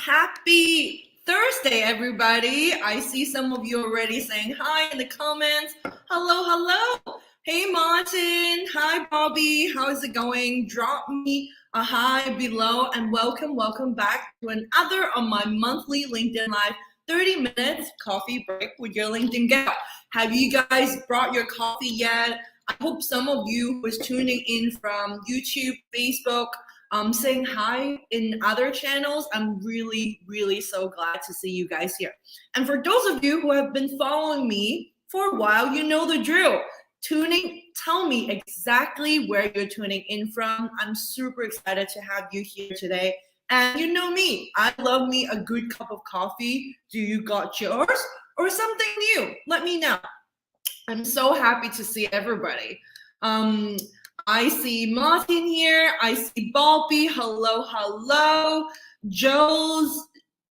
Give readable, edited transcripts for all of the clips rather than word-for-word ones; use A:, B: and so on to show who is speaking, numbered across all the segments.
A: Happy Thursday, everybody. I see some of you already saying hi in the comments. Hello, hello. Hey, Martin. Hi, Bobby. How is it going? Drop me a hi below and welcome back to another of my monthly LinkedIn Live 30 minutes coffee break with your LinkedIn gal. Have you guys brought your coffee yet? I hope some of you who is tuning in from YouTube, Facebook, saying hi in other channels. I'm really so glad to see you guys here. And for those of you who have been following me for a while, you know the drill. Tell me exactly where you're tuning in from. I'm super excited to have you here today. And you know me, I love me a good cup of coffee. Do you got yours or something new? Let me know. I'm so happy to see everybody. I see Martin here. I see Bobby. Hello.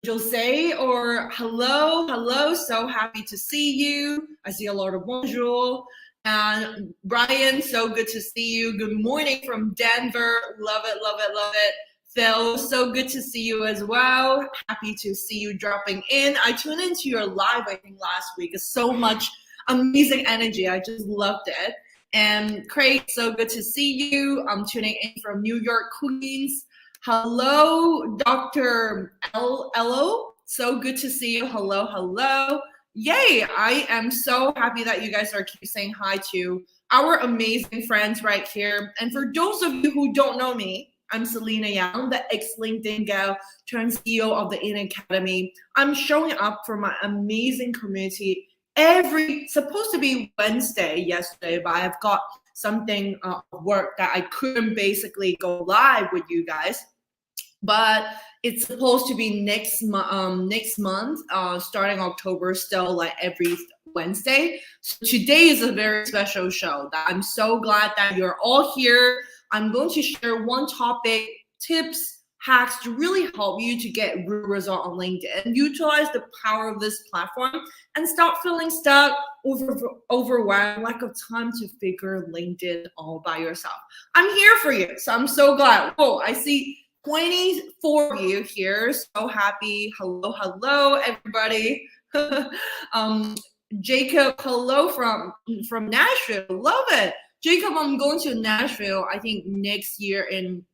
A: Jose, or hello. So happy to see you. I see a lot of bonjour. And Brian, so good to see you. Good morning from Denver. Love it. Phil, so good to see you as well. Happy to see you dropping in. I tuned into your live, I think, last week. It's so much amazing energy. I just loved it. And Craig, so good to see you. I'm tuning in from New York, Queens. Hello, Dr. Ello. So good to see you. Hello. Yay, I am so happy that you guys are keep saying hi to our amazing friends right here. And for those of you who don't know me, I'm Selena Yang, the ex-LinkedIn gal turned CEO of the In Academy. I'm showing up for my amazing community supposed to be Wednesday yesterday, but I've got something work that I couldn't basically go live with you guys. But it's supposed to be next month, starting October, still like every Wednesday. So today is a very special show that I'm so glad that you're all here. I'm going to share one topic, tips, hacks to really help you to get real result on LinkedIn, utilize the power of this platform, and stop feeling stuck, overwhelmed, lack of time to figure LinkedIn all by yourself. I'm here for you, so I'm so glad. Whoa, I see 24 of you here. So happy. Hello, everybody. Jacob, hello from Nashville. Love it. Jacob, I'm going to Nashville, I think next year in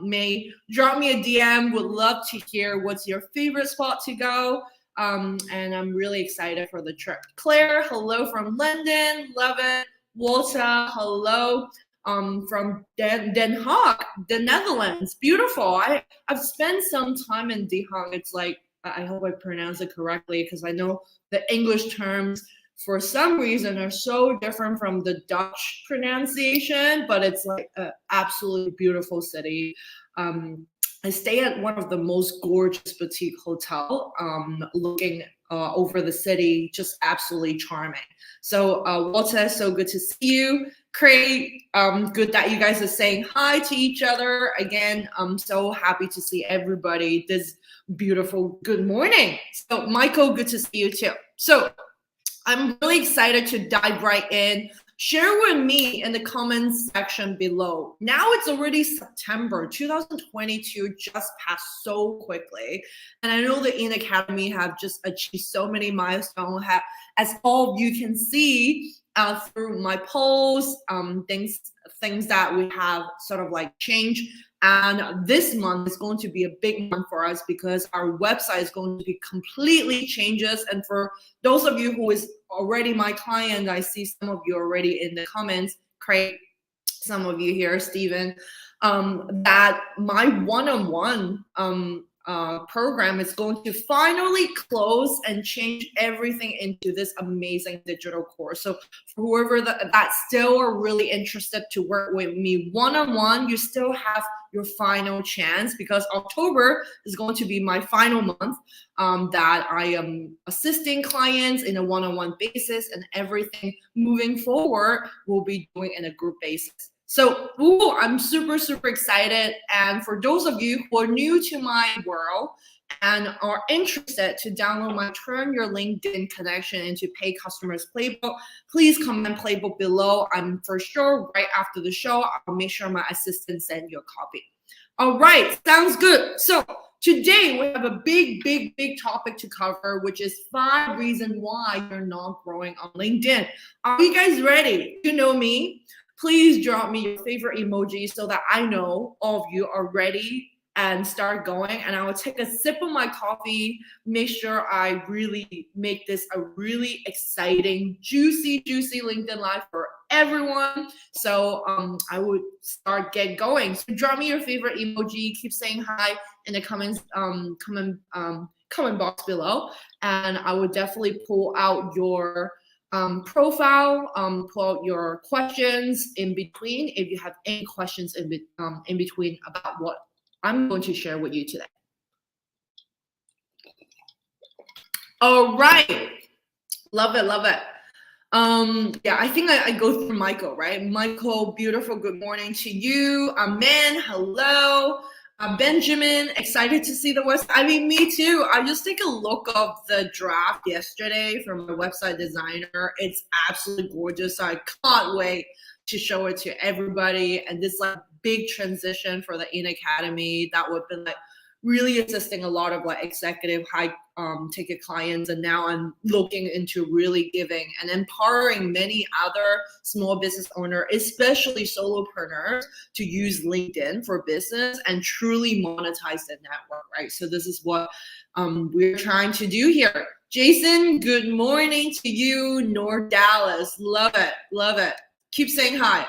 A: May. Drop me a DM. Would love to hear what's your favorite spot to go. And I'm really excited for the trip. Claire, hello from London. Love it. Walter, hello from Den Haag, the Netherlands. Beautiful. I've spent some time in Den Haag. It's like, I hope I pronounce it correctly because I know the English terms for some reason are so different from the Dutch pronunciation, but it's like an absolutely beautiful city. I stay at one of the most gorgeous boutique hotel, looking over the city, just absolutely charming. So Walter, so good to see you. Craig, good that you guys are saying hi to each other. Again, I'm so happy to see everybody this beautiful good morning. So Michael, good to see you too. So I'm really excited to dive right in. Share with me in the comments section below. Now it's already September 2022, just passed so quickly. And I know the In Academy have just achieved so many milestones. As all of you can see through my polls, things that we have sort of like changed. And this month is going to be a big month for us because our website is going to be completely changes. And for those of you who is already my client, I see some of you already in the comments, Craig, some of you here, Stephen, that my one-on-one program is going to finally close and change everything into this amazing digital course. So for whoever that still are really interested to work with me one-on-one, you still have your final chance because October is going to be my final month that I am assisting clients in a one-on-one basis, and everything moving forward will be doing in a group basis. So I'm super excited. And for those of you who are new to my world and are interested to download my Turn Your LinkedIn Connection into Paid Customers Playbook, please comment playbook below. I'm for sure right after the show, I'll make sure my assistant send you a copy. All right, sounds good. So today we have a big topic to cover, which is 5 reasons why you're not growing on LinkedIn. Are you guys ready? You know me. Please drop me your favorite emoji so that I know all of you are ready and start going. And I will take a sip of my coffee, make sure I really make this a really exciting, juicy LinkedIn Live for everyone. So I would get going. So drop me your favorite emoji, keep saying hi in the comments, comment box below. And I would definitely pull out your profile, pull out your questions in between if you have any questions in between about what I'm going to share with you today. All right. Love it. Yeah, I think I go through Michael, right? Michael, beautiful. Good morning to you. Amen. Hello. Benjamin, excited to see the West. I mean, me too. I just take a look of the draft yesterday from my website designer. It's absolutely gorgeous. So I can't wait to show it to everybody. And this like big transition for the In Academy that would be like really assisting a lot of like executive high ticket clients, and now I'm looking into really giving and empowering many other small business owners, especially solopreneurs, to use LinkedIn for business and truly monetize the network, right? So this is what we're trying to do here. Jason, good morning to you. North Dallas, love it. Keep saying hi.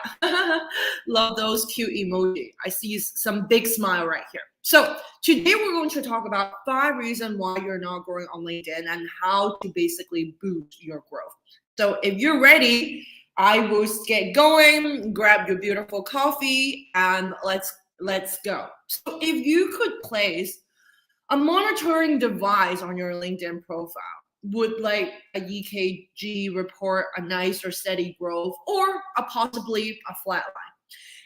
A: Love those cute emoji. I see some big smile right here. So today we're going to talk about 5 reasons why you're not growing on LinkedIn and how to basically boost your growth. So if you're ready, I will get going, grab your beautiful coffee, and let's go. So if you could place a monitoring device on your LinkedIn profile, would like a EKG report a nice or steady growth or possibly a flat line?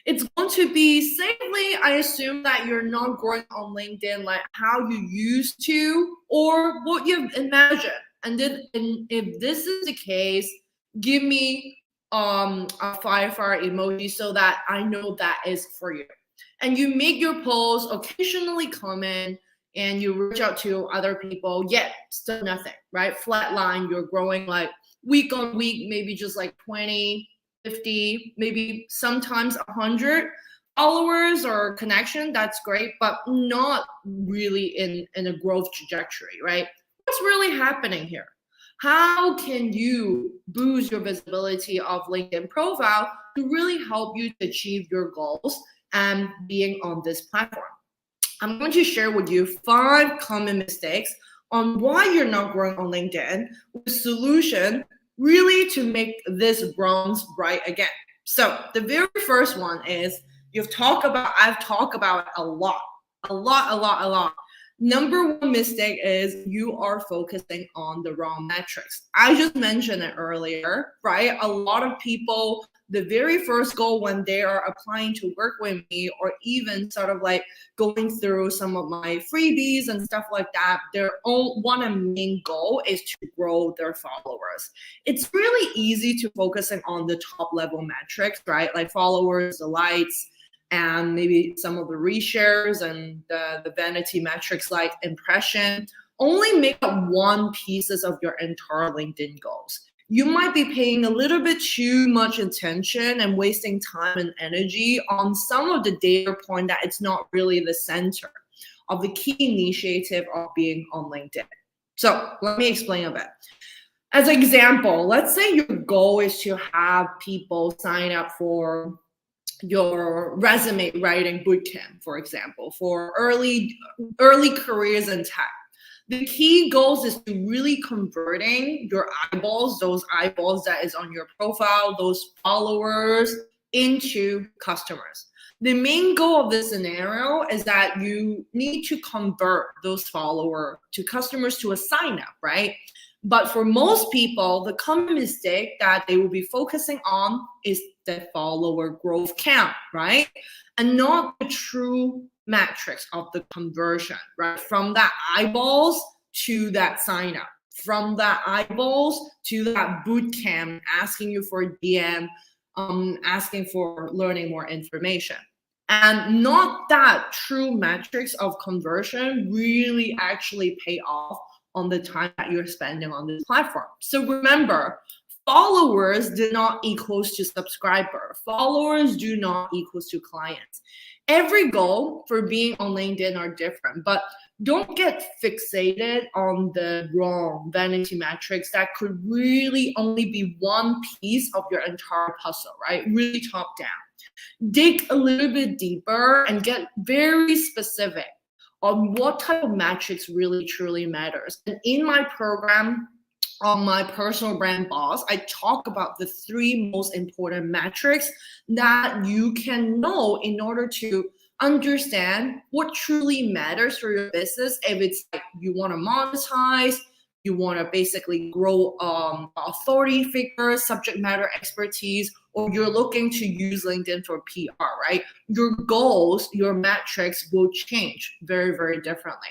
A: It's going to be safely, I assume that you're not growing on LinkedIn like how you used to or what you've imagined. And then if this is the case, give me a fire emoji so that I know that is for you. And you make your posts, occasionally comment, and you reach out to other people, yet still nothing, right? Flat line, you're growing like week on week, maybe just like 20, 50, maybe sometimes 100 followers or connection. That's great, but not really in a growth trajectory, right? What's really happening here? How can you boost your visibility of LinkedIn profile to really help you to achieve your goals and being on this platform? I'm going to share with you 5 common mistakes on why you're not growing on LinkedIn with solution really to make this bronze bright again. So the very first one is I've talked about a lot. Number 1 mistake is you are focusing on the wrong metrics. I just mentioned it earlier, right? A lot of people, the very first goal when they are applying to work with me or even sort of like going through some of my freebies and stuff like that, their own one main goal is to grow their followers. It's really easy to focusing on the top level metrics, right? Like followers, the likes, and maybe some of the reshares and the vanity metrics like impression only make up 1 pieces of your entire LinkedIn goals. You might be paying a little bit too much attention and wasting time and energy on some of the data point that it's not really the center of the key initiative of being on LinkedIn. So let me explain a bit. As an example, let's say your goal is to have people sign up for your resume writing bootcamp, for example, for early careers in tech. The key goals is to really converting your eyeballs, those eyeballs that is on your profile, those followers into customers. The main goal of this scenario is that you need to convert those followers to customers to a sign up, right? But for most people, the common mistake that they will be focusing on is the follower growth count, right? And not the true metrics of the conversion, right? From that eyeballs to that sign up, from that eyeballs to that boot camp, asking you for a DM, asking for learning more information. And not that true metrics of conversion really actually pay off on the time that you're spending on this platform. So remember, followers do not equals to subscriber. Followers do not equals to clients. Every goal for being on LinkedIn are different, but don't get fixated on the wrong vanity metrics that could really only be one piece of your entire puzzle, right? Really top down. Dig a little bit deeper and get very specific on what type of metrics really truly matters. And in my program, on my personal brand boss, I talk about the 3 most important metrics that you can know in order to understand what truly matters for your business. If it's like you want to monetize, you want to basically grow authority figures, subject matter expertise, or you're looking to use LinkedIn for PR, right? Your goals, your metrics will change very, very differently.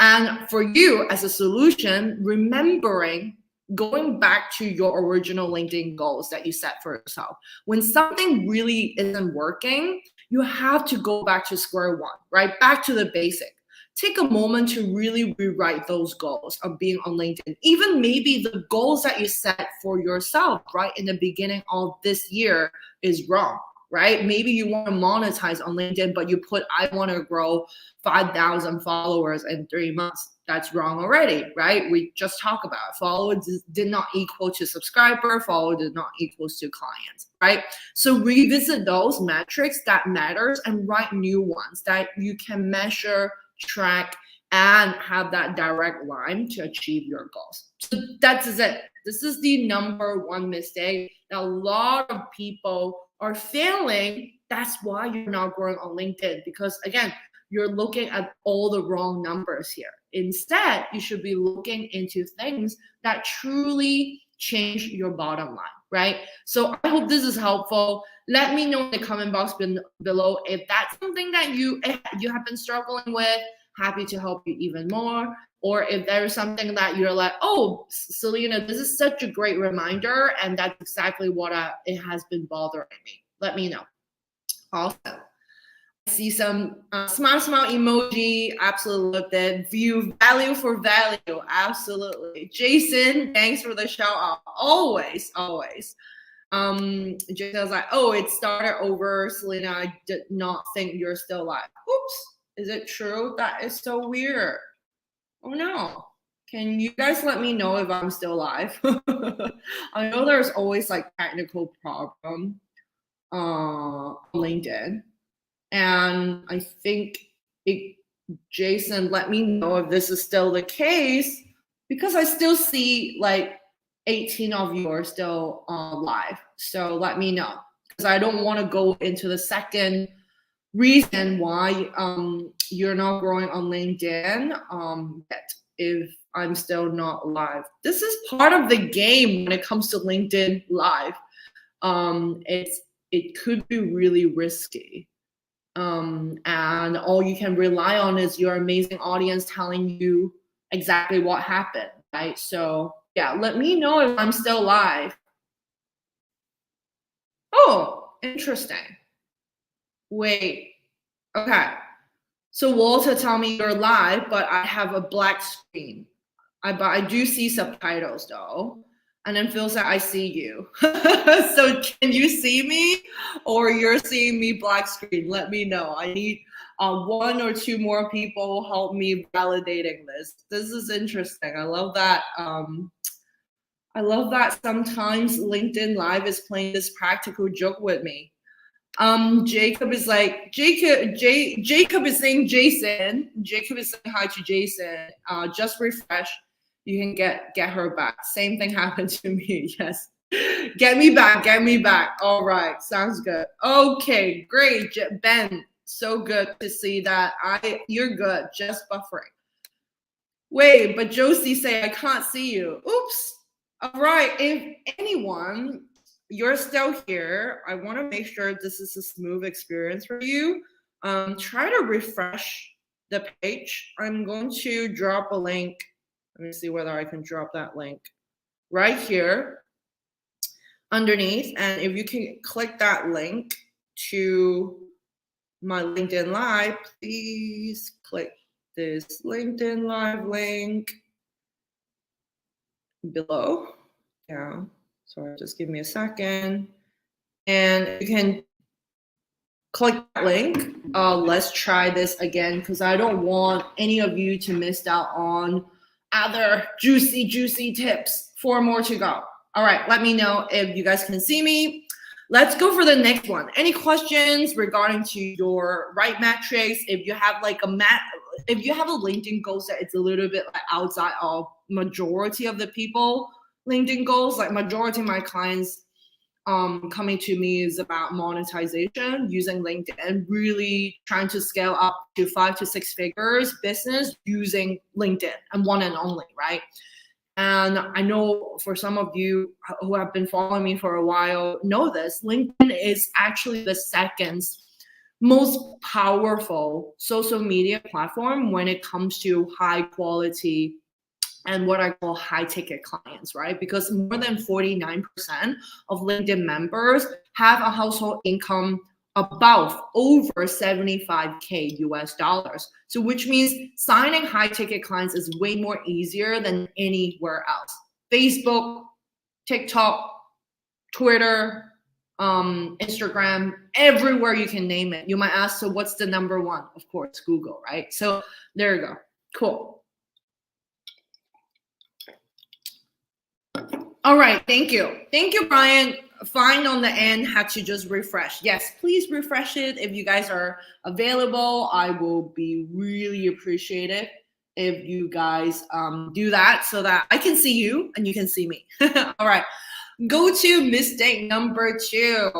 A: And for you as a solution, remembering going back to your original LinkedIn goals that you set for yourself. When something really isn't working, you have to go back to square one, right? Back to the basic. Take a moment to really rewrite those goals of being on LinkedIn. Even maybe the goals that you set for yourself, right, in the beginning of this year is wrong, right? Maybe you want to monetize on LinkedIn, but you put, I want to grow 5,000 followers in 3 months. That's wrong already, right? We just talked about it. Followers did not equal to subscriber. Follow did not equals to clients, right? So revisit those metrics that matters and write new ones that you can measure, track, and have that direct line to achieve your goals. So that's it. This is the number 1 mistake that a lot of people are failing. That's why you're not growing on LinkedIn, because again, you're looking at all the wrong numbers here. Instead, you should be looking into things that truly change your bottom line, right? So I hope this is helpful. Let me know in the comment box below if that's something that you have been struggling with. Happy to help you even more. Or if there's something that you're like, oh, Selena, this is such a great reminder, and that's exactly what it has been bothering me. Let me know. Awesome. I see some smile emoji. Absolutely loved it. View value for value. Absolutely. Jason, thanks for the shout out. Always. Jason was like, oh, it started over. Selena, I did not think you're still alive. Oops. Is it true? That is so weird. Oh no. Can you guys let me know if I'm still alive? I know there's always like technical problem on LinkedIn. And I think Jason, let me know if this is still the case, because I still see like 18 of you are still live. So let me know, because I don't want to go into the second reason why you're not growing on LinkedIn yet, if I'm still not live. This is part of the game when it comes to LinkedIn live. It could be really risky. And all you can rely on is your amazing audience telling you exactly what happened, right? So yeah, let me know if I'm still live. Oh, interesting. Wait, okay. So Walter tell me you're live, but I have a black screen. But I do see subtitles though. And then Phil said, I see you. So can you see me, or you're seeing me black screen? Let me know. I need 1 or 2 more people help me validating this. This is interesting. I love that. I love that sometimes LinkedIn Live is playing this practical joke with me. Jacob is like, Jacob is saying Jason. Jacob is saying hi to Jason. Just refresh. You can get her back. Same thing happened to me. Yes. Get me back. All right. Sounds good. Okay, great. Ben, so good to see that. You're good. Just buffering. Wait, but Josie say I can't see you. Oops. All right. If anyone, you're still here, I want to make sure this is a smooth experience for you. Try to refresh the page. I'm going to drop a link. Let me see whether I can drop that link right here underneath. And if you can click that link to my LinkedIn Live, please click this LinkedIn Live link below. Yeah, sorry, just give me a second. And you can click that link. Let's try this again because I don't want any of you to miss out on other juicy tips. 4 more to go. All right, let me know if you guys can see me. Let's go for the next one. Any questions regarding to your right metrics? If you have like if you have a LinkedIn goals that it's a little bit like outside of majority of the people LinkedIn goals, like majority of my clients coming to me is about monetization using LinkedIn, really trying to scale up to 5 to 6 figures business using LinkedIn and one and only, right? And I know for some of you who have been following me for a while know this, LinkedIn is actually the second most powerful social media platform when it comes to high quality and what I call high ticket clients, right? Because more than 49% of LinkedIn members have a household income above over 75K US dollars. So which means signing high ticket clients is way more easier than anywhere else. Facebook, TikTok, Twitter, Instagram, everywhere you can name it. You might ask, so what's the number one? Of course, Google, right? So there you go. Cool. All right, thank you. Thank you, Brian. Fine on the end, had to just refresh. Yes, please refresh it if you guys are available. I will be really appreciative if you guys do that so that I can see you and you can see me. All right, go to mistake number 2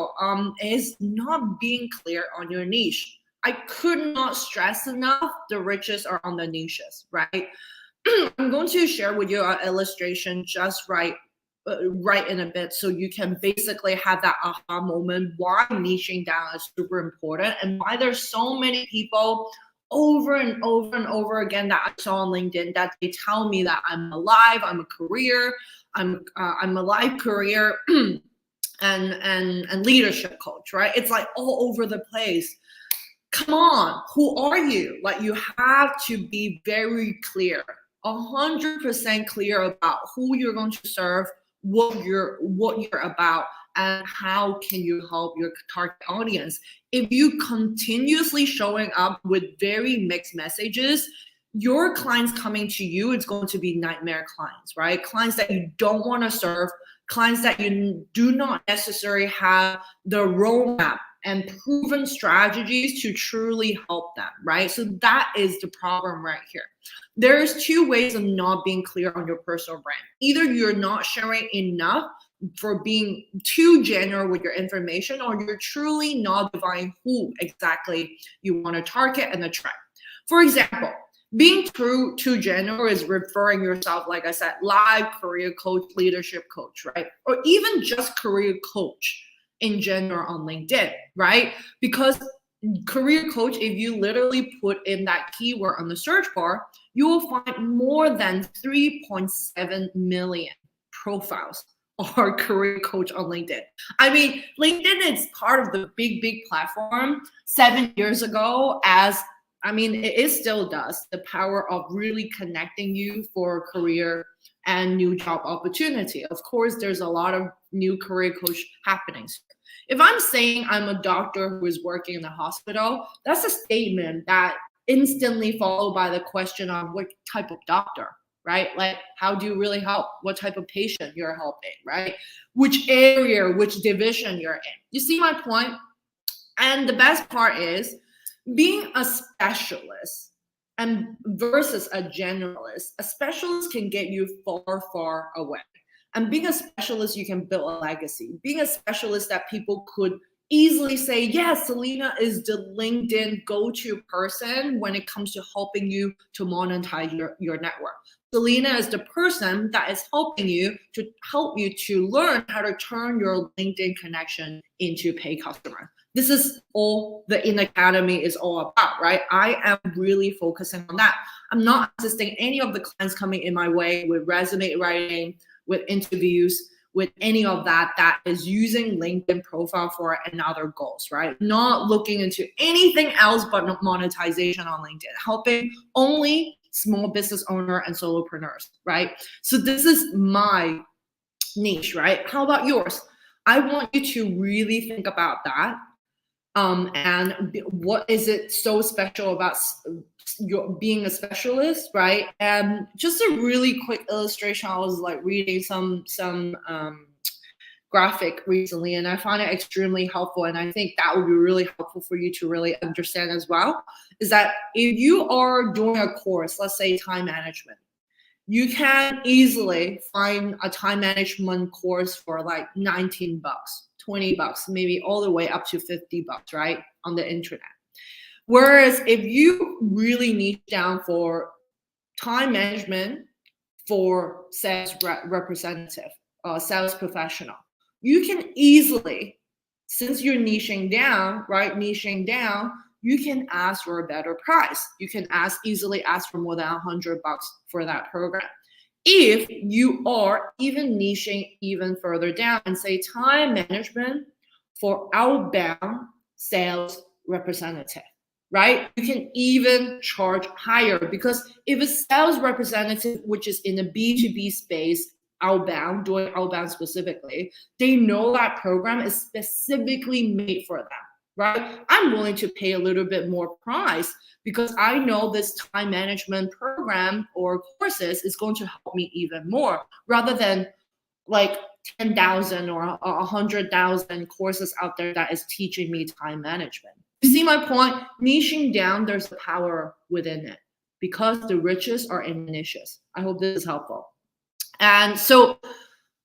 A: is not being clear on your niche. I could not stress enough the riches are on the niches, right? I'm going to share with you an illustration just right in a bit so you can basically have that aha moment why niching down is super important and why there's so many people over and over again that I saw on LinkedIn that they tell me that I'm alive, I'm a career, I'm a life career and leadership coach, right? It's like all over the place. Come on, who are you? Like you have to be very clear, 100% clear about who you're going to serve, what you're about, and how can you help your target audience. If you continuously showing up with very mixed messages, your clients coming to you, it's going to be nightmare clients, right? Clients that you don't want to serve, clients that you do not necessarily have the roadmap and proven strategies to truly help them, right? So that is the problem right here. There's 2 ways of not being clear on your personal brand. Either you're not sharing enough for being too general with your information, or you're truly not defining who exactly you want to target and attract. For example, being too general is referring yourself, like I said, live career coach, leadership coach, right? Or even just career coach in general on LinkedIn, right? Because career coach, if you literally put in that keyword on the search bar, you will find more than 3.7 million profiles are career coach on LinkedIn. I mean, LinkedIn is part of the big platform 7 years ago it still does the power of really connecting you for career and new job opportunity. Of course, there's a lot of new career coach happenings. If I'm saying I'm a doctor who is working in the hospital, that's a statement that instantly followed by the question of what type of doctor, right? Like, how do you really help? What type of patient you're helping, right? Which area, which division you're in. You see my point? And the best part is being a specialist and versus a generalist. A specialist can get you far away. And being a specialist, you can build a legacy. Being a specialist that people could easily say, yes, Selena is the LinkedIn go-to person when it comes to helping you to monetize your network. Selena is the person that is helping you to learn how to turn your LinkedIn connection into paid customer. This is all the In Academy is all about, right? I am really focusing on that. I'm not assisting any of the clients coming in my way with resume writing, with interviews, with any of that that is using LinkedIn profile for another goals, right? Not looking into anything else but monetization on LinkedIn, helping only small business owner and solopreneurs, right? So this is my niche, right? How about yours? I want you to really think about that. And what is it so special about your being a specialist, right? And just a really quick illustration. I was like reading some graphic recently, and I find it extremely helpful. And I think that would be really helpful for you to really understand as well. Is that if you are doing a course, let's say time management, you can easily find a time management course for like 19 bucks, 20 bucks, maybe all the way up to 50 bucks, right? On the internet. Whereas if you really niche down for time management for sales representative, sales professional, you can easily, since you're niching down, right? Niching down, you can ask for a better price. You can easily ask for more than 100 bucks for that program. If you are even niching even further down and say time management for outbound sales representative, right? You can even charge higher, because if a sales representative, which is in the B2B space, outbound, doing outbound specifically, they know that program is specifically made for them, right? I'm willing to pay a little bit more price because I know this time management program or courses is going to help me even more, rather than like 10,000 or 100,000 courses out there that is teaching me time management. You see my point? Niching down, there's a power within it because the riches are in niches. I hope this is helpful. And so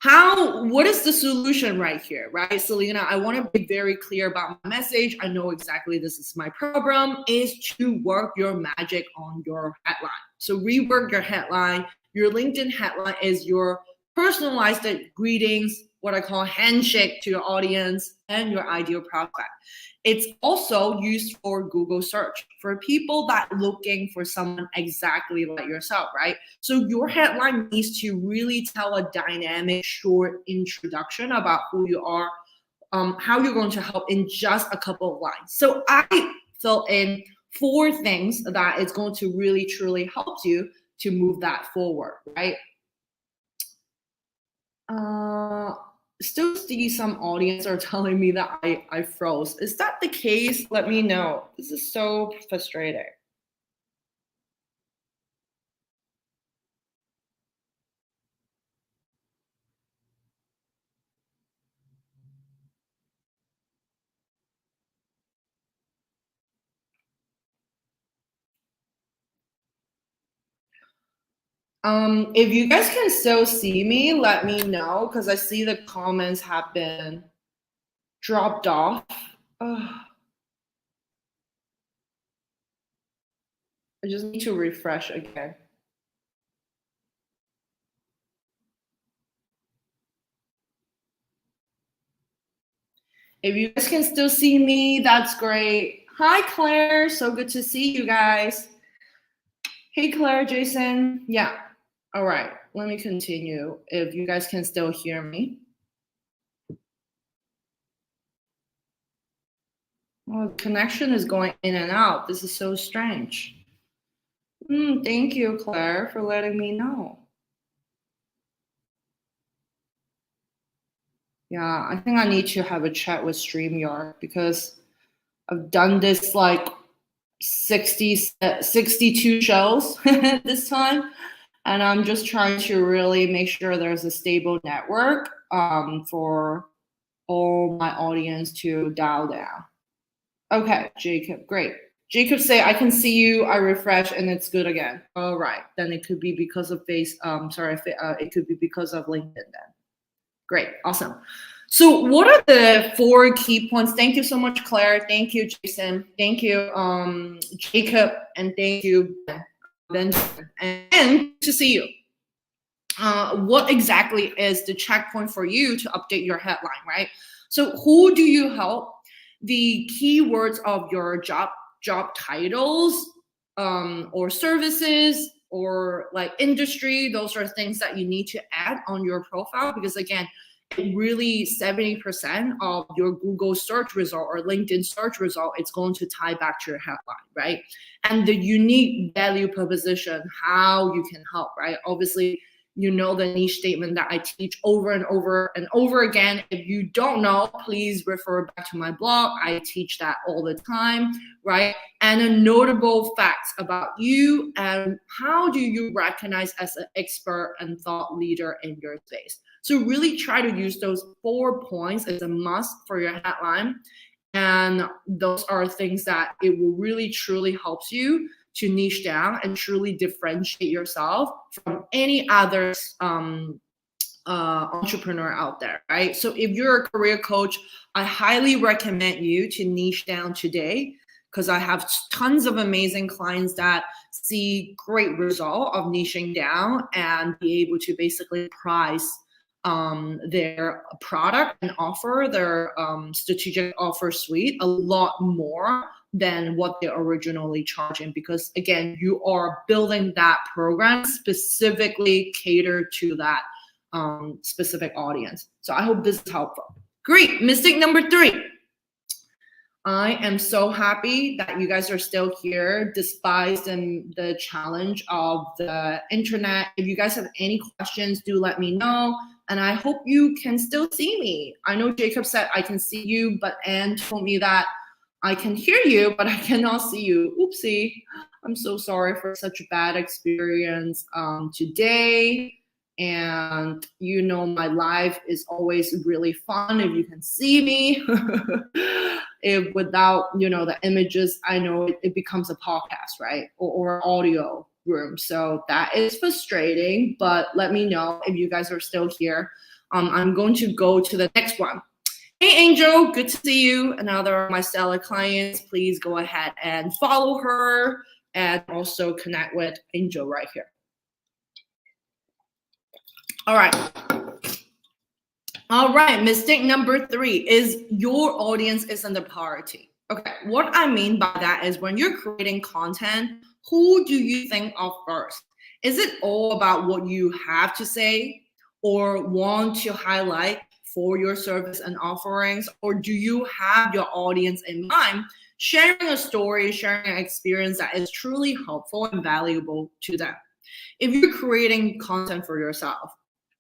A: what is the solution right here, right? Selena, I want to be very clear about my message. I know exactly this is my problem, is to work your magic on your headline. So rework your headline. Your LinkedIn headline is your personalized greetings, what I call handshake to your audience and your ideal prospect. It's also used for Google search for people that are looking for someone exactly like yourself, right? So your headline needs to really tell a dynamic, short introduction about who you are, how you're going to help in just a couple of lines. So I fill in 4 things that is going to really, truly help you to move that forward, right? Still see some audience are telling me that I froze. Is that the case? Let me know. This is so frustrating. If you guys can still see me, let me know, because I see the comments have been dropped off. Ugh. I just need to refresh again. If you guys can still see me, that's great. Hi, Claire. So good to see you guys. Hey, Claire, Jason. Yeah. All right. Let me continue. If you guys can still hear me. Oh, the connection is going in and out. This is so strange. Thank you, Claire, for letting me know. Yeah, I think I need to have a chat with StreamYard because I've done this like 62 shows this time. And I'm just trying to really make sure there's a stable network for all my audience to dial down. Okay, Jacob, great. Jacob say, I can see you, I refresh and it's good again. All right, then it could be because of it could be because of LinkedIn then. Great, awesome. So what are the 4 key points? Thank you so much, Claire. Thank you, Jason. Thank you, Jacob, and thank you, Benjamin. And to see you. What exactly is the checkpoint for you to update your headline, right? So who do you help? The keywords of your job titles or services or like industry, those are things that you need to add on your profile, because again, really 70% of your Google search result or LinkedIn search result, it's going to tie back to your headline, right? And the unique value proposition, how you can help, right? Obviously, you know the niche statement that I teach over and over and over again. If you don't know, please refer back to my blog. I teach that all the time, right? And a notable facts about you and how do you recognize as an expert and thought leader in your space. So really try to use those 4 points as a must for your headline. And those are things that it will really truly helps you to niche down and truly differentiate yourself from any other entrepreneur out there, right? So if you're a career coach, I highly recommend you to niche down today, because I have tons of amazing clients that see great result of niching down and be able to basically price their product and offer their strategic offer suite a lot more than what they're originally charging, because again, you are building that program specifically catered to that specific audience. So I hope this is helpful. Great. Mistake number 3. I am so happy that you guys are still here despite the challenge of the internet. If you guys have any questions, do let me know. And I hope you can still see me. I know Jacob said I can see you, but Anne told me that I can hear you, but I cannot see you. Oopsie. I'm so sorry for such a bad experience today. And you know, my life is always really fun if you can see me. If without, you know, the images, I know it becomes a podcast, right? Or audio room. So that is frustrating, but let me know if you guys are still here. I'm going to go to the next one. Hey, Angel, good to see you. Another of my stellar clients. Please go ahead and follow her and also connect with Angel right here. All right, mistake number 3 is your audience isn't the priority. Okay, what I mean by that is when you're creating content, who do you think of first? Is it all about what you have to say or want to highlight for your service and offerings? Or do you have your audience in mind, sharing a story, sharing an experience that is truly helpful and valuable to them? If you're creating content for yourself,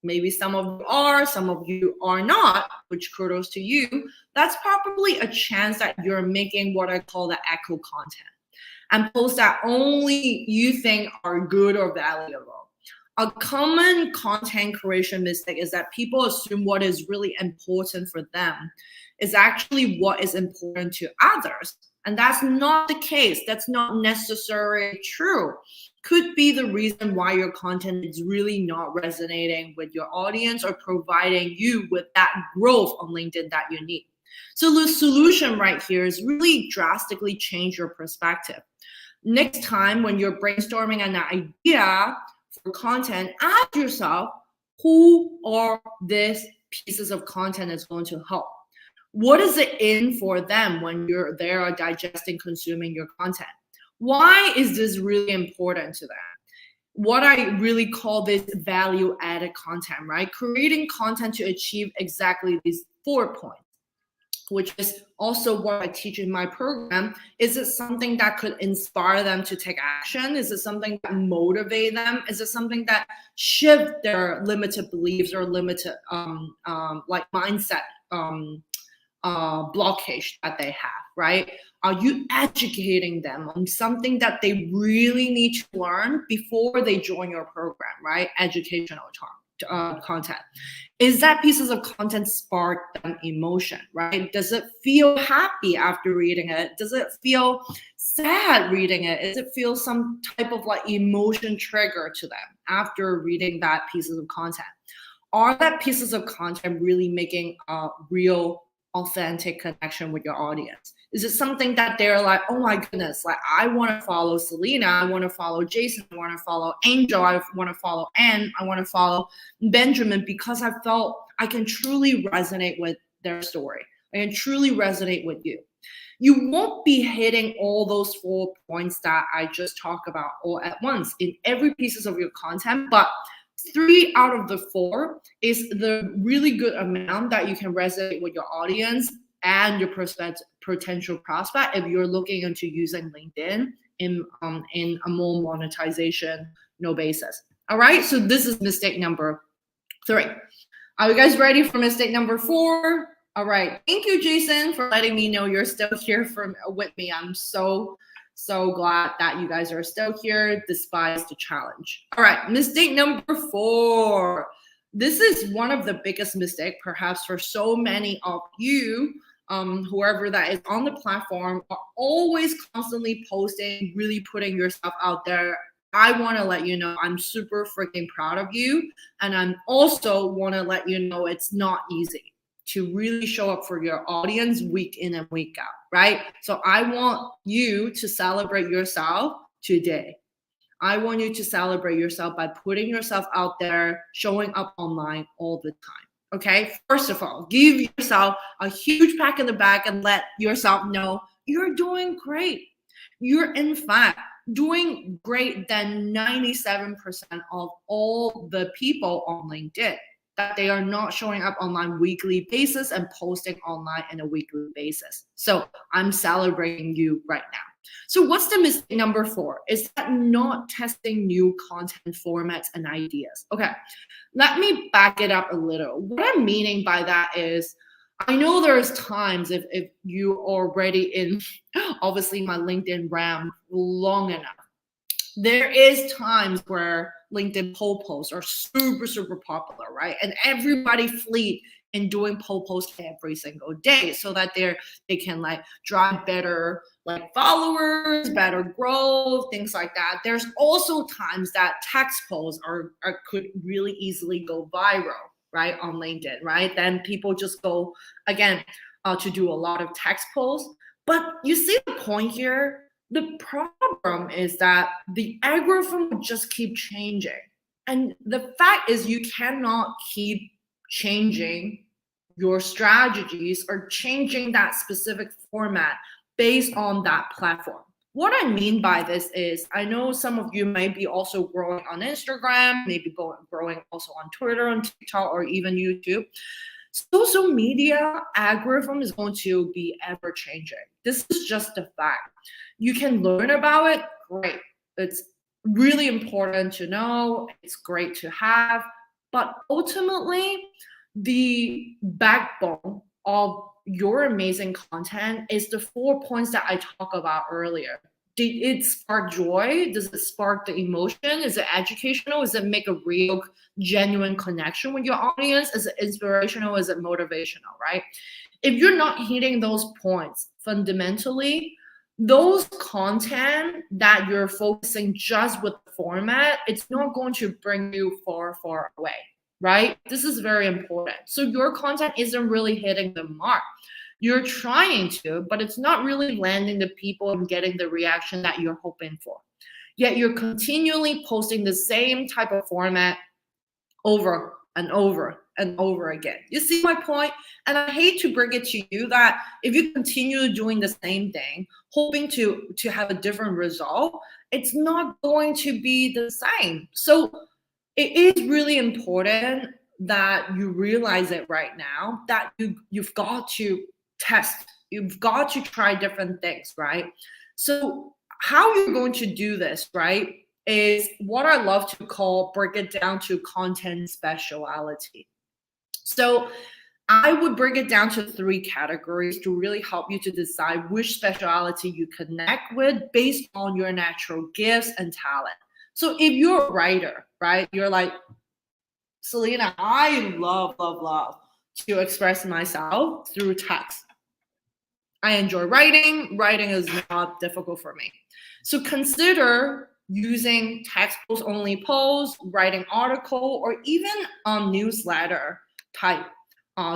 A: maybe some of you are, some of you are not, which kudos to you. That's probably a chance that you're making what I call the echo content and posts that only you think are good or valuable. A common content creation mistake is that people assume what is really important for them is actually what is important to others. And that's not the case. That's not necessarily true. Could be the reason why your content is really not resonating with your audience or providing you with that growth on LinkedIn that you need. So the solution right here is really drastically change your perspective. Next time when you're brainstorming an idea for content, ask yourself, who are these pieces of content that's going to help? What is it in for them when you're there digesting, consuming your content? Why is this really important to them? What I really call this value-added content, right? Creating content to achieve exactly these 4 points, which is also what I teach in my program. Is it something that could inspire them to take action? Is it something that motivate them? Is it something that shift their limited beliefs or limited like mindset blockage that they have, right? Are you educating them on something that they really need to learn before they join your program, right? Educational content. Is that pieces of content spark them emotion, right? Does it feel happy after reading it? Does it feel sad reading it? Does it feel some type of like emotion trigger to them after reading that pieces of content? Are that pieces of content really making a real authentic connection with your audience? Is it something that they're like, oh my goodness, like I want to follow Selena, I want to follow Jason, I want to follow Angel, I want to follow Anne, I want to follow Benjamin because I felt I can truly resonate with their story. I can truly resonate with you. You won't be hitting all those 4 points that I just talked about all at once in every pieces of your content, but 3 out of the 4 is the really good amount that you can resonate with your audience and your potential prospect if you're looking into using LinkedIn in a more monetization basis. All right, so this is mistake number 3. Are you guys ready for mistake number 4? All right, thank you, Jason, for letting me know you're still here with me. I'm so glad that you guys are still here despite the challenge. All right, mistake number 4. This is one of the biggest mistakes, perhaps for so many of you, whoever that is on the platform, are always constantly posting, really putting yourself out there. I want to let you know I'm super freaking proud of you. And I'm also want to let you know it's not easy to really show up for your audience week in and week out, right? So I want you to celebrate yourself today. I want you to celebrate yourself by putting yourself out there, showing up online all the time. Okay, first of all, give yourself a huge pat in the back and let yourself know you're doing great. You're in fact doing great than 97% of all the people on LinkedIn, that they are not showing up online weekly basis and posting online on a weekly basis. So I'm celebrating you right now. So what's the mistake number 4? Is that not testing new content formats and ideas. Okay, let me back it up a little. What I'm meaning by that is, I know there's times if you already in obviously my LinkedIn RAM long enough, there is times where LinkedIn poll posts are super popular, right? And everybody fleet in doing poll posts every single day so that they can like drive better like followers, better growth, things like that. There's also times that text posts are could really easily go viral, right, on LinkedIn, right? Then people just go again to do a lot of text posts. But you see the point here? The problem is that the algorithm will just keep changing. And the fact is you cannot keep changing your strategies or changing that specific format based on that platform. What I mean by this is, I know some of you may be also growing on Instagram, maybe growing also on Twitter, on TikTok, or even YouTube. Social media algorithm is going to be ever changing. This is just a fact. You can learn about it, great. It's really important to know. It's great to have. But ultimately, the backbone of your amazing content is the 4 points that I talked about earlier. Did it spark joy? Does it spark the emotion? Is it educational? Does it make a real, genuine connection with your audience? Is it inspirational? Is it motivational, right? If you're not hitting those points fundamentally, those content that you're focusing just with the format, it's not going to bring you far away, right? This is very important. So your content isn't really hitting the mark. You're trying to, but it's not really landing the people and getting the reaction that you're hoping for. Yet you're continually posting the same type of format over and over and over again. You see my point? And I hate to bring it to you that if you continue doing the same thing, hoping to have a different result, it's not going to be the same. So it is really important that you realize it right now, that you've got to test, you've got to try different things, right? So how you're going to do this, right, is what I love to call break it down to content speciality. So I would break it down to 3 categories to really help you to decide which speciality you connect with based on your natural gifts and talent. So if you're a writer, right, you're like, Selena, I love to express myself through text. I enjoy writing. Writing is not difficult for me. So consider using text post only posts, writing article, or even newsletter type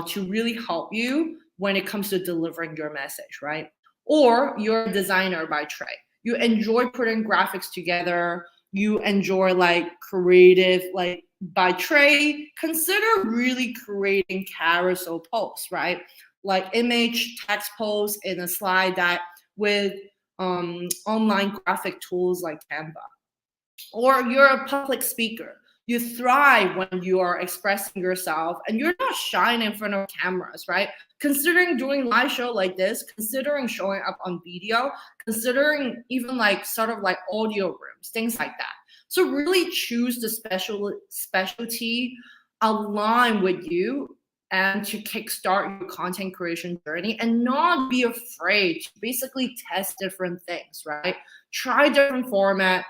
A: to really help you when it comes to delivering your message, right? Or you're a designer by trade. You enjoy putting graphics together. You enjoy like creative, like by trade. Consider really creating carousel posts, right? Like image text posts in a slide deck with online graphic tools like Canva. Or you're a public speaker. You thrive when you are expressing yourself and you're not shy in front of cameras, right? Considering doing live show like this, considering showing up on video, considering even like sort of like audio rooms, things like that. So really choose the specialty align with you and to kickstart your content creation journey, and not be afraid to basically test different things, right? Try different format.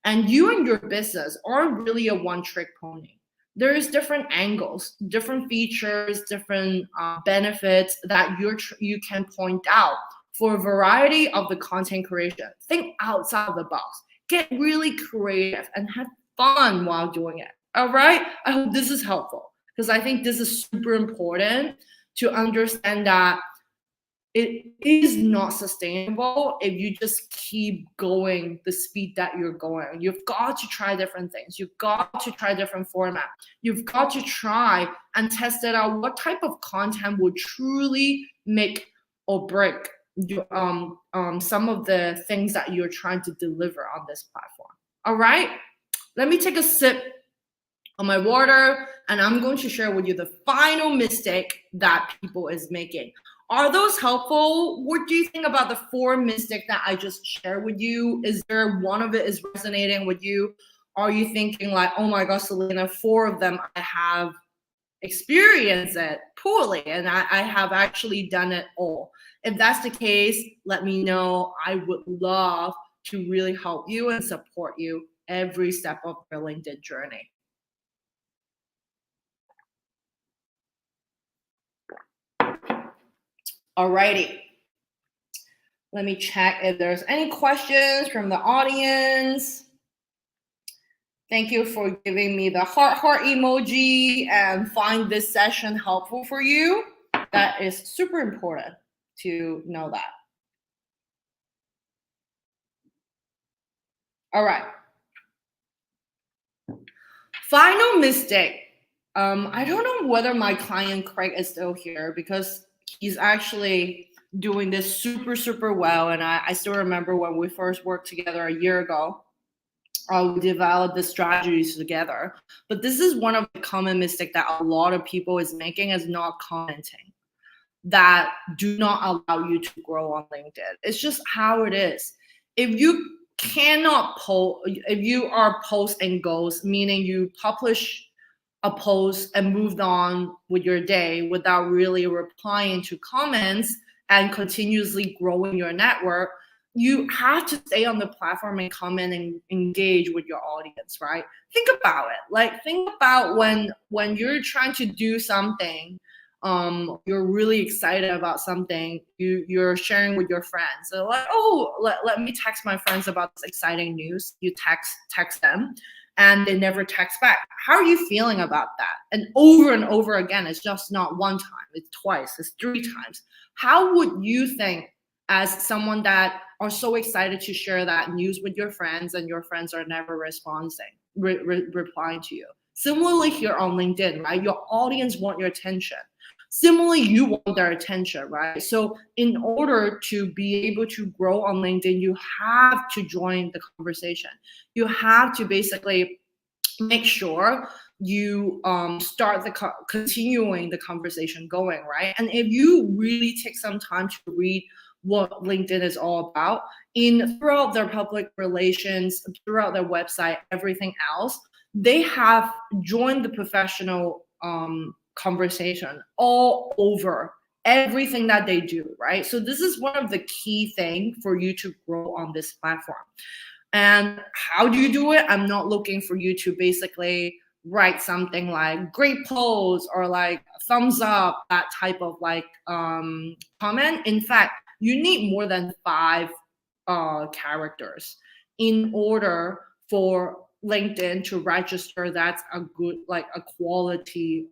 A: And you and your business aren't really a one-trick pony. There's different angles, different features, different benefits that you can point out for a variety of the content creation. Think outside of the box. Get really creative and have fun while doing it. All right? I hope this is helpful, because I think this is super important to understand that it is not sustainable if you just keep going the speed that you're going. You've got to try different things. You've got to try different format. You've got to try and test it out. What type of content will truly make or break some of the things that you're trying to deliver on this platform. All right, let me take a sip of my water, and I'm going to share with you the final mistake that people is making. Are those helpful? What do you think about the 4 mistakes that I just shared with you? Is there one of it is resonating with you? Are you thinking like, oh my gosh, Selena, 4 of them I have experienced it poorly and I have actually done it all? If that's the case, let me know. I would love to really help you and support you every step of your LinkedIn journey. Alrighty. Let me check if there's any questions from the audience. Thank you for giving me the heart emoji and find this session helpful for you. That is super important to know that. All right. Final mistake. I don't know whether my client Craig is still here, because he's actually doing this super well. And I still remember when we first worked together a year ago, we developed the strategies together. But this is one of the common mistakes that a lot of people is making, is not commenting, that do not allow you to grow on LinkedIn. It's just how it is. If you cannot post, if you are post and goes, meaning you publish a post and moved on with your day without really replying to comments and continuously growing your network, you have to stay on the platform and comment and engage with your audience, right? Think about it. Like, think about when you're trying to do something, you're really excited about something, you're sharing with your friends. So like, oh, let me text my friends about this exciting news. You text them, and they never text back. How are you feeling about that? And over again, it's just not one time, it's twice, it's 3 times. How would you think, as someone that are so excited to share that news with your friends, and your friends are never replying to you? Similarly here on LinkedIn, right? Your audience want your attention. Similarly, you want their attention, right? So in order to be able to grow on LinkedIn, you have to join the conversation. You have to basically make sure you start continuing the conversation going, right? And if you really take some time to read what LinkedIn is all about, throughout their public relations, throughout their website, everything else, they have joined the professional conversation all over everything that they do, right? So this is one of the key things for you to grow on this platform. And how do you do it? I'm not looking for you to basically write something like great post or like thumbs up, that type of like comment. In fact, you need more than 5 characters in order for LinkedIn to register that's a good, like a quality,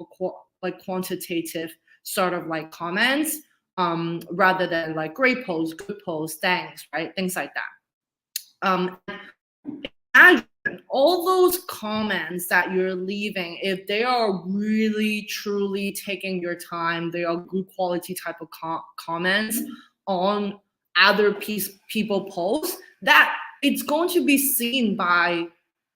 A: like quantitative sort of like comments, rather than like great post, good post, thanks, right? Things like that. Imagine all those comments that you're leaving, if they are really truly taking your time, they are good quality type of comments on other people posts, that it's going to be seen by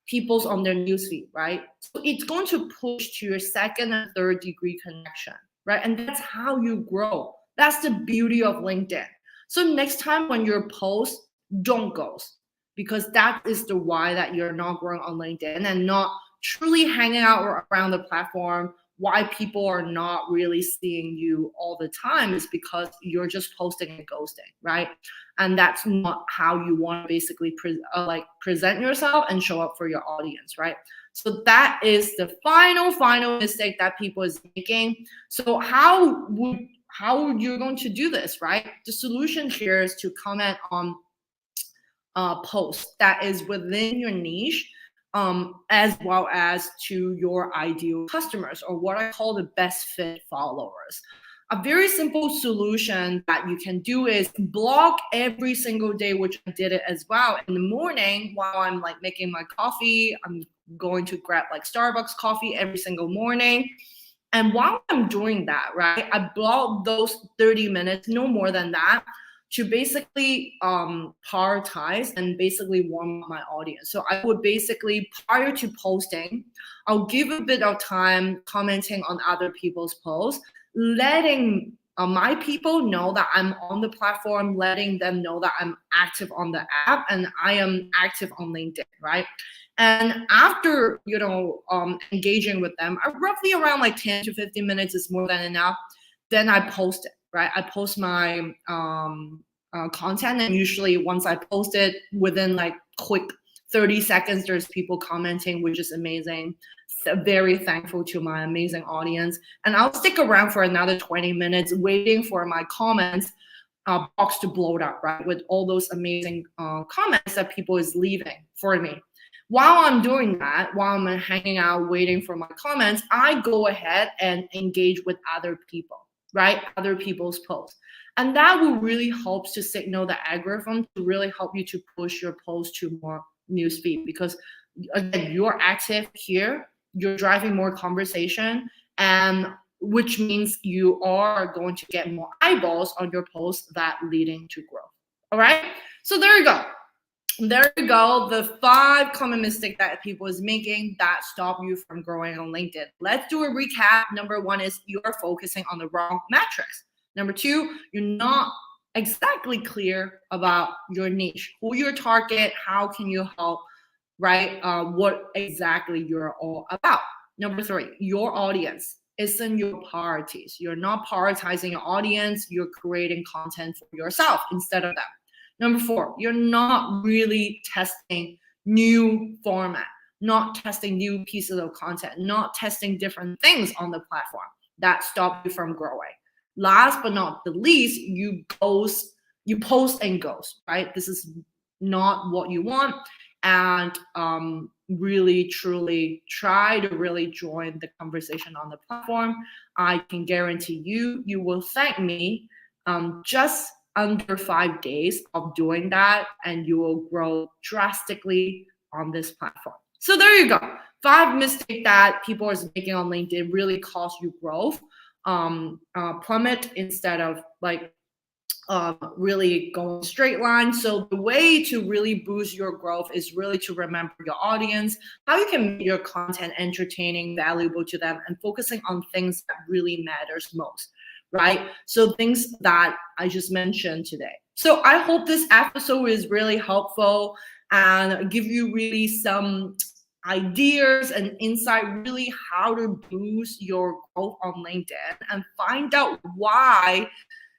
A: people's on their newsfeed, right? So it's going to push to your second and third degree connection, right? And that's how you grow. That's the beauty of LinkedIn. So next time when you post, don't ghost, because that is the why that you're not growing on LinkedIn and not truly hanging out around the platform. Why people are not really seeing you all the time is because you're just posting and ghosting, right? And that's not how you want to basically present yourself and show up for your audience, right? So that is the final mistake that people is making. So how you're going to do this, right? The solution here is to comment on post that is within your niche, as well as to your ideal customers, or what I call the best fit followers. A very simple solution that you can do is blog every single day, which I did it as well. In the morning, while I'm like making my coffee, I'm going to grab like Starbucks coffee every single morning. And while I'm doing that, right, I blog those 30 minutes, no more than that, to basically prioritize and basically warm up my audience. So I would basically, prior to posting, I'll give a bit of time commenting on other people's posts, letting my people know that I'm on the platform, letting them know that I'm active on the app and I am active on LinkedIn, right? And after, engaging with them, roughly around like 10 to 15 minutes is more than enough. Then I post it, right? I post my content, and usually once I post it, within like quick 30 seconds, there's people commenting, which is amazing. Very thankful to my amazing audience. And I'll stick around for another 20 minutes waiting for my comments box to blow up, right? With all those amazing comments that people is leaving for me. While I'm doing that, while I'm hanging out waiting for my comments, I go ahead and engage with other people, right? Other people's posts. And that will really help to signal the algorithm to really help you to push your post to more newsfeed, because again, you're active here, you're driving more conversation, and which means you are going to get more eyeballs on your post, that leading to growth. All right. So there you go. There you go. The 5 common mistakes that people is making that stop you from growing on LinkedIn. Let's do a recap. Number 1 is you are focusing on the wrong metrics. Number 2, you're not exactly clear about your niche, who your target, how can you help, right? What exactly you're all about. Number 3, your audience isn't your priorities. You're not prioritizing your audience. You're creating content for yourself instead of them. Number 4, you're not really testing new format, not testing new pieces of content, not testing different things on the platform that stop you from growing. Last but not the least, you post and ghost, right? This is not what you want. And really, truly try to really join the conversation on the platform. I can guarantee you will thank me just under 5 days of doing that, and you will grow drastically on this platform. So there you go. 5 mistakes that people are making on LinkedIn really cost you growth. Plummet instead of like really going straight line. So the way to really boost your growth is really to remember your audience, how you can make your content entertaining, valuable to them, and focusing on things that really matters most, right? So things that I just mentioned today. So I hope this episode is really helpful and give you really some ideas and insight, really how to boost your growth on LinkedIn and find out why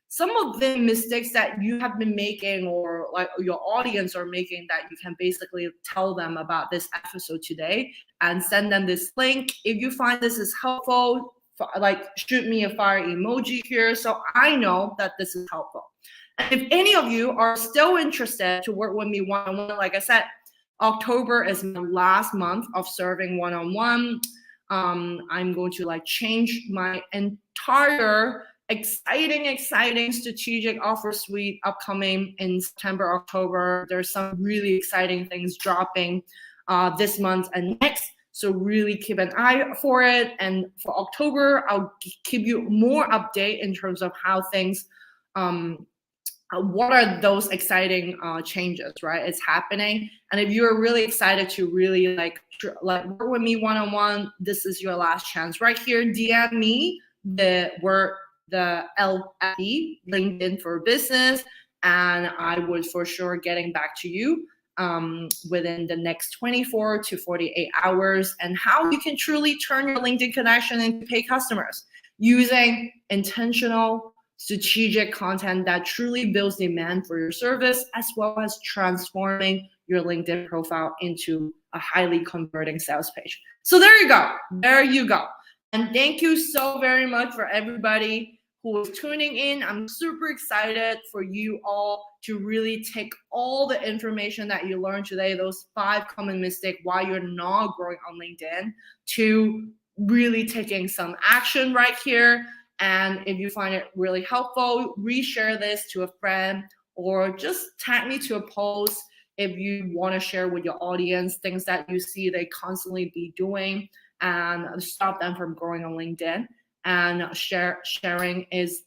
A: some of the mistakes that you have been making, or like your audience are making, that you can basically tell them about this episode today and send them this link. If you find this is helpful, like shoot me a fire emoji here so I know that this is helpful. And if any of you are still interested to work with me one-on-one, like I said, October is my last month of serving one-on-one. I'm going to like change my entire exciting strategic offer suite upcoming in September, October. There's some really exciting things dropping this month and next. So really keep an eye for it. And for October, I'll give you more update in terms of how things what are those exciting changes, right? It's happening. And if you're really excited to really like work with me one-on-one, this is your last chance right here. DM me the LFE, LinkedIn for Business, and I would for sure getting back to you within the next 24 to 48 hours, and how you can truly turn your LinkedIn connection into paid customers using intentional strategic content that truly builds demand for your service, as well as transforming your LinkedIn profile into a highly converting sales page. So there you go. There you go. And thank you so very much for everybody who is tuning in. I'm super excited for you all to really take all the information that you learned today, those 5 common mistakes why you're not growing on LinkedIn, to really taking some action right here. And if you find it really helpful, reshare this to a friend, or just tag me to a post if you want to share with your audience things that you see they constantly be doing and stop them from growing on LinkedIn. And sharing is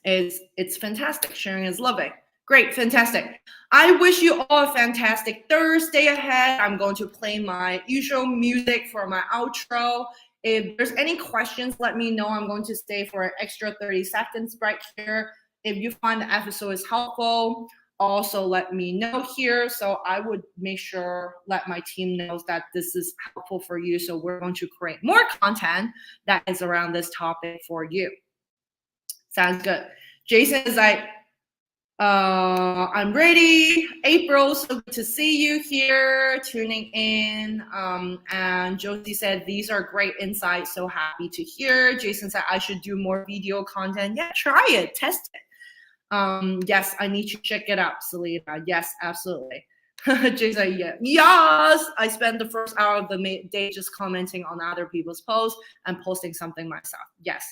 A: it's fantastic. Sharing is loving. Great, fantastic. I wish you all a fantastic Thursday ahead. I'm going to play my usual music for my outro. If there's any questions, let me know. I'm going to stay for an extra 30 seconds right here. If you find the episode is helpful, also let me know here. So I would make sure, let my team knows that this is helpful for you. So we're going to create more content that is around this topic for you. Sounds good. Jason is like, I'm ready. April, so good to see you here, tuning in. And Josie said, these are great insights. So happy to hear. Jason said, I should do more video content. Yeah, try it, test it. Yes, I need to check it out, Selena. Yes, absolutely. Jason, yeah. Yes, I spent the first hour of the day just commenting on other people's posts and posting something myself. Yes.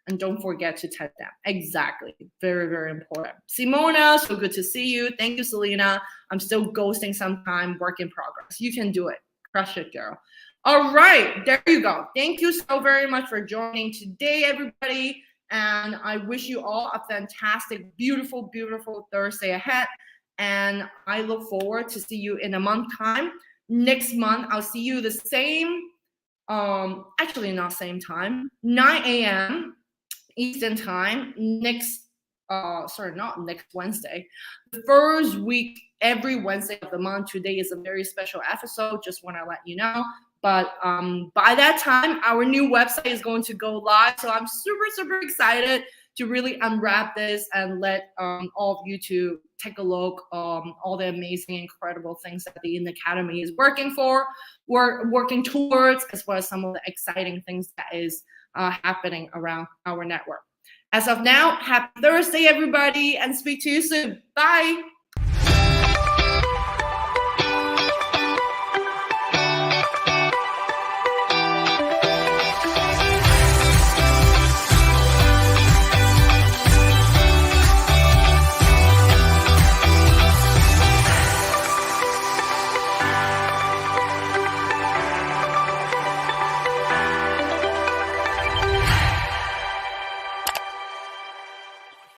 A: And don't forget to tag them. Exactly. Very, very important. Simona, so good to see you. Thank you, Selena. I'm still ghosting sometime. Work in progress. You can do it. Crush it, girl. All right. There you go. Thank you so very much for joining today, everybody. And I wish you all a fantastic, beautiful, beautiful Thursday ahead. And I look forward to see you in a month time. Next month, I'll see you the same, actually not same time, 9 a.m. Eastern time not next Wednesday. The first week, every Wednesday of the month. Today is a very special episode. Just want to let you know. But by that time, our new website is going to go live. So I'm super, super excited to really unwrap this and let all of you to take a look all the amazing, incredible things that the In Academy is working towards, as well as some of the exciting things that is happening around our network. As of now, happy Thursday, everybody, and speak to you soon. Bye.